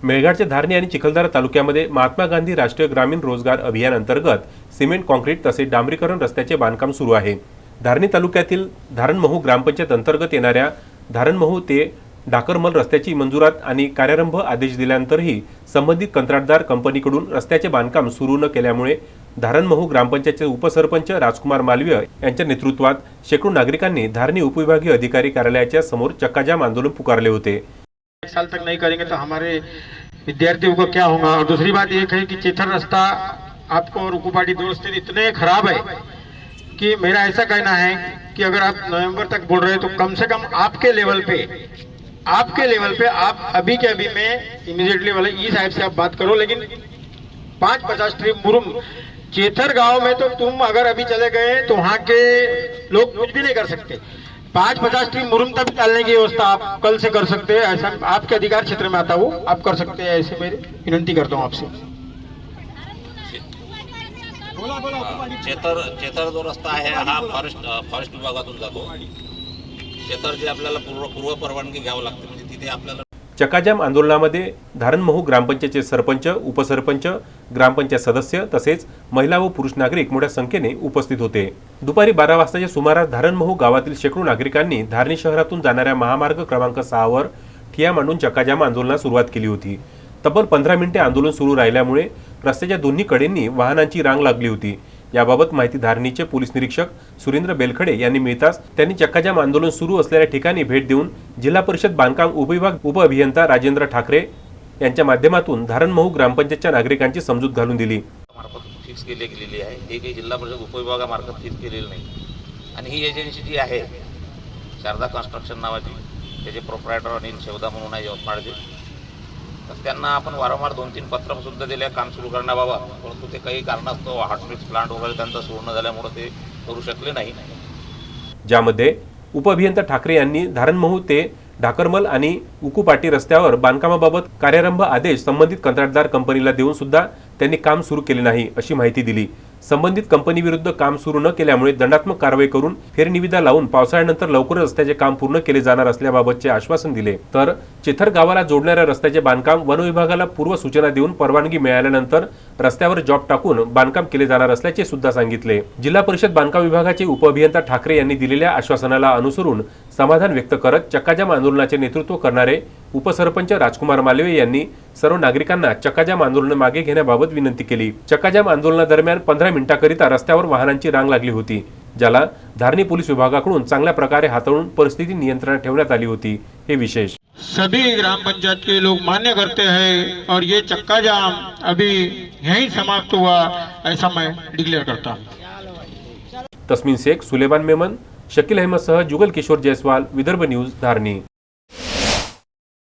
मेळघाटच्या धारणी आणि चिखलदरा तालुक्यामध्ये महात्मा गांधी राष्ट्रीय ग्रामीण रोजगार अभियान अंतर्गत सिमेंट कॉन्क्रीट तसेच डांबरीकरण रस्त्याचे बांधकाम सुरू आहे। धारणी तालुक्यातील धारणमहू ग्रामपंचायत अंतर्गत येणाऱ्या धारणमहू ते डाकरमल रस्त्याची मंजुरात आणि कार्यारंभ आदेश दिल्यानंतरही संबंधित कंत्राटदार कंपनीकडून रस्त्याचे बांधकाम सुरू न केल्यामुळे धारणमहू ग्रामपंचायतचे उपसरपंच राजकुमार मालवीय यांच्या नेतृत्वात शेकडो नागरिकांनी धारणी उपविभागीय अधिकारी कार्यालयाच्या समोर चक्काजाम आंदोलन पुकारले होते। एक साल तक नहीं करेंगे तो हमारे विद्यार्थियों को क्या होगा। और दूसरी बात एक है कि चेथर रास्ता आपको और उकुपाटी दो रास्ते इतने खराब है कि मेरा ऐसा कहना है कि अगर आप नवंबर तक बोल रहे हैं तो कम से कम आपके लेवल पे आप अभी के अभी में इमीडिएटली वाले ई साहब से आप बात करो। लेकिन 5-50 ट्रिप मुरुम चेथर गांव में तो तुम अगर अभी चले गए तो वहाँ के लोग कुछ भी नहीं कर सकते। 5-50 ट्रिप मुरुम तक डालने की व्यवस्था आप कल से कर सकते हैं। ऐसा आपके अधिकार क्षेत्र में आता हो आप कर सकते हैं। ऐसे मेरी विनंती करता हूँ आपसे। चेतर जो रस्ता आहे हा फॉरेस्ट विभागातून जातो। चेतर जे आपल्याला पूर्व परवानगी घ्यावी लागते, म्हणजे तिथे आपल्याला चक्काजाम आंदोलनामध्ये धारणमहू ग्रामपंचायतचे सरपंच, उपसरपंच, ग्रामपंचायत सदस्य तसेच महिला व पुरुष नागरिक मोठ्या संख्येने उपस्थित होते। दुपारी 12 वाजताच्या सुमारास धारणमहू गावातील शेकडो नागरिकांनी धारणी शहरातून जाणाऱ्या महामार्ग क्रमांक 6 वर ठिय्या मांडून चक्काजाम आंदोलनास सुरुवात केली होती। तब्बल 15 मिनिटे आंदोलन सुरू राहिल्यामुळे रस्त्याच्या दोन्ही कडेंनी वाहनांची रांग लागली होती। याबाबत माहिती धारणीचे पोलीस निरीक्षक सुरेंद्र बेलखडे यांनी मिळताच त्यांनी चक्काजाम आंदोलन सुरू असलेल्या ठिकाणी भेट देऊन जिल्हा परिषद बांधकाम उपविभाग उपअभियंता राजेंद्र ठाकरे यांच्या माध्यमातून धारणमहू ग्रामपंचायतच्या नागरिकांची समजूत घालून दिली। मार्फत फिक्स गेलेली आहे, हे काही जिल्हा परिषद उपविभागामार्फत फिक्स केलेली नाही। आणि ही एजन्सी जी आहे शारदा कन्स्ट्रक्शन नावाची, त्याचे प्रोप्रायटर अनिल शेवदा म्हणून आहे यवतमाळचे, तर त्यांना आपण वारंवार 2-3 पत्र सुद्धा दिले काम सुरू करण्याबाबत, परंतु ते काही कारणास्तव हॉटमिक्स प्लांट वगैरे त्यांचा सुरू न झाल्यामुळे ते करू शकले नाही। ज्यामध्ये उपअभियंता ठाकरे यांनी धारणमहू ते ढाकरमल आणि उकुपाटी रस्त्यावर बांधकामाबाबत कार्यारंभ आदेश संबंधित कंत्राटदार कंपनीला देऊन सुद्धा त्यांनी काम सुरू केले नाही अशी माहिती दिली। संबंधित कंपनी विरुद्ध काम सुरू न केल्यामुळे दंडात्मक कारवाई करून फेरनिविदा लावून पावसाळ्यानंतर लवकरच रस्त्याचे काम पूर्ण केले जाणार असल्याबाबतचे आश्वासन दिले। तर चेथर गावाला जोडणाऱ्या रस्त्याचे बांधकाम वन विभागाला पूर्व सूचना देऊन परवानगी मिळाल्यानंतर रस्त्यावर जॉब टाकून बांधकाम केले जाणार असल्याचे सुद्धा सांगितले। जिल्हा परिषद बांधकाम विभागाचे उपअभियंता ठाकरे यांनी दिलेल्या आश्वासनाला अनुसरून समाधान व्यक्त करत चक्काजाम आंदोलनाचे नेतृत्व करणारे उपसरपंच राजकुमार मालवे यांनी सर्व नागरिकांना चक्काजाम आंदोलन मागे घेण्याबाबत विनंती केली। चक्काजाम आंदोलनादरम्यान 15 मिनिटांकरिता रस्त्यावर वाहनांची रांग लागली होती, ज्याला धारणी पोलीस विभागाकडून चांगल्या प्रकारे हाताळून परिस्थिती नियंत्रणात ठेवण्यात आली होती। हे विशेष सभी ग्राम पंचायत के लोग मान्य करते हैं और ये चक्का जाम अभी यहीं समाप्त हुआ ऐसा मैं डिक्लेयर करता हूँ। तस्मीन शेख, सुलेमान मेमन, शकील अहमद सह जुगल किशोर जायसवाल, विदर्भ न्यूज, धारणी।